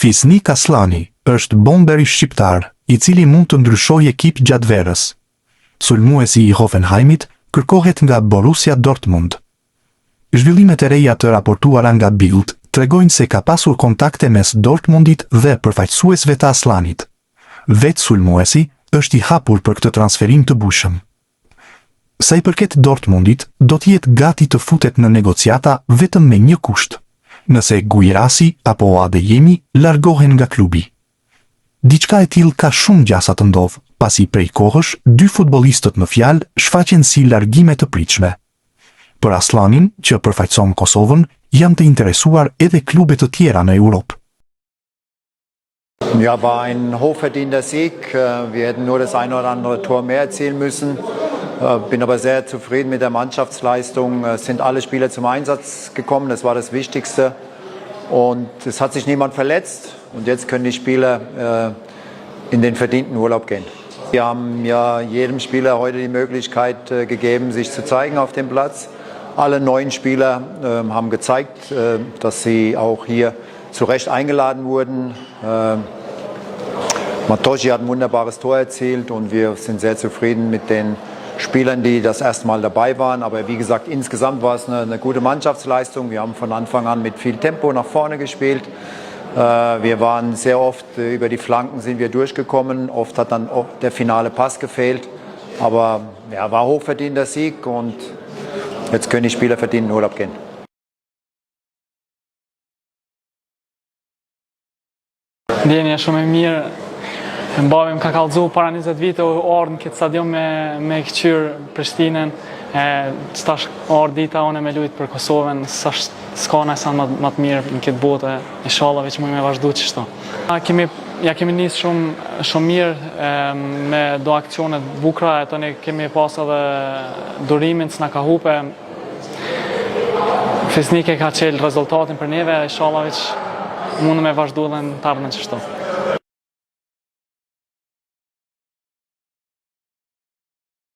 Fisnik Aslani është bomberi shqiptar, i cili mund të ndryshojë ekip gjatë verës. Sulmuesi i Hoffenheimit kërkohet nga Borussia Dortmund. Zhvillimet e reja të raportuara nga Bild tregojnë se ka pasur kontakte mes Dortmundit dhe përfaqësuesve të Aslanit. Vetë sulmuesi është i hapur për këtë transferim të bujshëm. Sa i përket Dortmundit, do të jetë gati të futet në negociata vetëm me një kusht: nëse Guirassi apo Adeyemi largohen nga klubi. Diçka e tillë ka shumë gjasa të ndodhë, pasi prej kohësh dy futbollistët në fjalë shfaqen si largime të pritshme. Për Aslanin, që përfaqëson Kosovën, janë të interesuar edhe klube të tjera në Europë. Ja, war ein hochverdienter Sieg. Wir hätten nur das eine oder andere Tor mehr erzielen müssen. Bin aber sehr zufrieden mit der Mannschaftsleistung. Es sind alle Spieler zum Einsatz gekommen, das war das Wichtigste. Und es hat sich niemand verletzt. Und jetzt können die Spieler in den verdienten Urlaub gehen. Wir haben ja jedem Spieler heute die Möglichkeit gegeben, sich zu zeigen auf dem Platz. Alle neuen Spieler haben gezeigt, dass sie auch hier zu Recht eingeladen wurden. Matoshi hat ein wunderbares Tor erzielt und wir sind sehr zufrieden mit den Spielern, die das erste Mal dabei waren. Aber wie gesagt, insgesamt war es eine gute Mannschaftsleistung. Wir haben von Anfang an mit viel Tempo nach vorne gespielt. Wir waren sehr oft über die Flanken sind wir durchgekommen. Oft hat dann auch der finale Pass gefehlt. Aber ja, war hochverdienter Sieg und jetzt können die Spieler verdienen in Urlaub gehen. Ndjenja shumë e mirë. Babi më ka kallëzu para 20 vite ardhë në këtë stadion me këqyrë Prishtinën. Stash ardhë dita one me lujtë për Kosovën, s'ka në sa më të mirë në këtë botë, inshallah veç mujë me vazhdu qështu. Ja kemi nisë shumë mirë me do aksionet bukra, e tëni kemi pas edhe durimin s'na ka hupe. Fisnike ka qelë rezultatin për neve, inshallah veç mundë me vazhdu dhe në të ardhën qështu.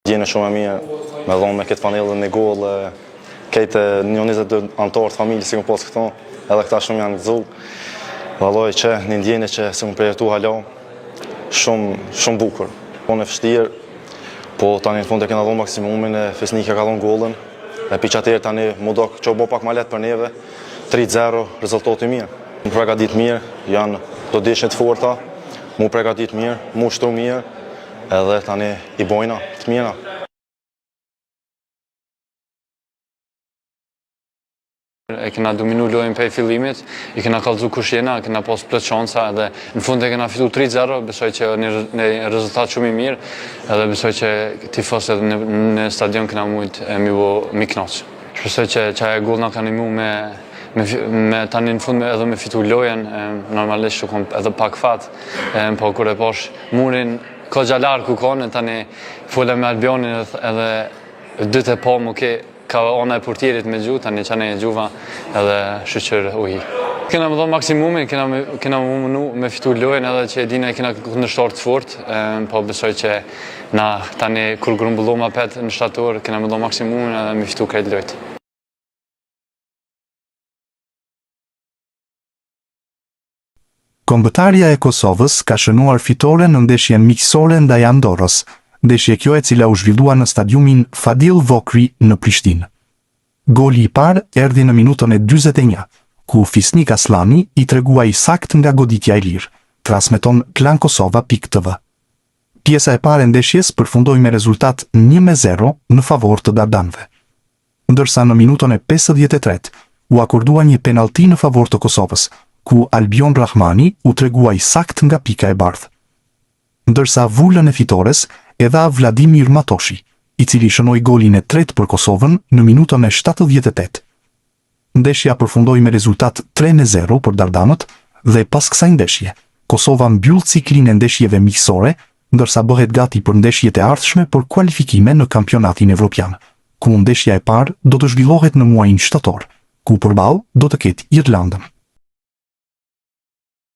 Gjene shumë e mirë, me dhonë me këtë panelën një gollë, këtë një 22 antarë të familje si më posë këto, edhe këta shumë janë gëzu. Valoj që një ndjene që se më prejertu hala, shumë bukur. Po në fështirë, po tani në fund e kena dhonë maksimumin, e Fisnike ka dhonë gollën, e pi qatërë tani mu do që bo pak ma letë për neve, 3-0, rezultati mirë. Mu pregadit mirë, janë do deshet forta, mu pregadit mirë, mu shtru mirë, edhe tani i bojna të mira. E kena dominu lojën prej fillimit, i kena kallëzu kush jena, kena pas plot shansa edhe në fund e kena fitu 3-0, besoj që një rezultat shumë i mirë, edhe besoj që tifosët në stadion kena mujtë mi knaqë. Shpresoj që çaja goll na kanë imu me tani në fund edhe me fitu lojën, normalisht që kom edhe pak fat, po kur e pash murin ka gjallar ku kone, tani fulle me Albionin edhe dytë e po më ka ona e portierit me gju, tani qane e gjuva edhe shqyqër uhi. Kena më dhonë maksimumin, kena më mënu me fitu lojën edhe që e dina kena kundërshtar të fort, po besoj që na tani kur grumbullu ma pet në shtator, kena më dhonë maksimumin edhe me fitu krejt lojtë. Kombëtarja e Kosovës ka shënuar fitore në ndeshjen miqësore ndaj Andorrës, ndeshje kjo e cila u zhvillua në stadiumin Fadil Vokri në Prishtinë. Goli i parë erdhi në minutën e 41, ku Fisnik Aslani i treguai sakt nga goditja e lirë, transmeton klankosova.tv. Pjesa e parë e ndeshjes përfundoi me rezultat 1-0 në favor të dardanëve. Ndërsa në minutën e 53 u akordua një penallti në favor të Kosovës, ku Albion Rahmani u treguai sakt nga pika e bardhë. Ndërsa vullën e fitores e dha Vladimir Matoshi, i cili shënoi golin e tretë për Kosovën në minutën e 78. Ndeshja përfundoi me rezultat 3-0 për dardanët dhe pas kësaj ndeshje, Kosova mbyll ciklin e ndeshjeve miqësore, ndërsa bëhet gati për ndeshjet e ardhshme për kualifikime në kampionatin evropian, ku ndeshja e parë do të zhvillohet në muajin shtator, ku përballë do të ketë Irlandën.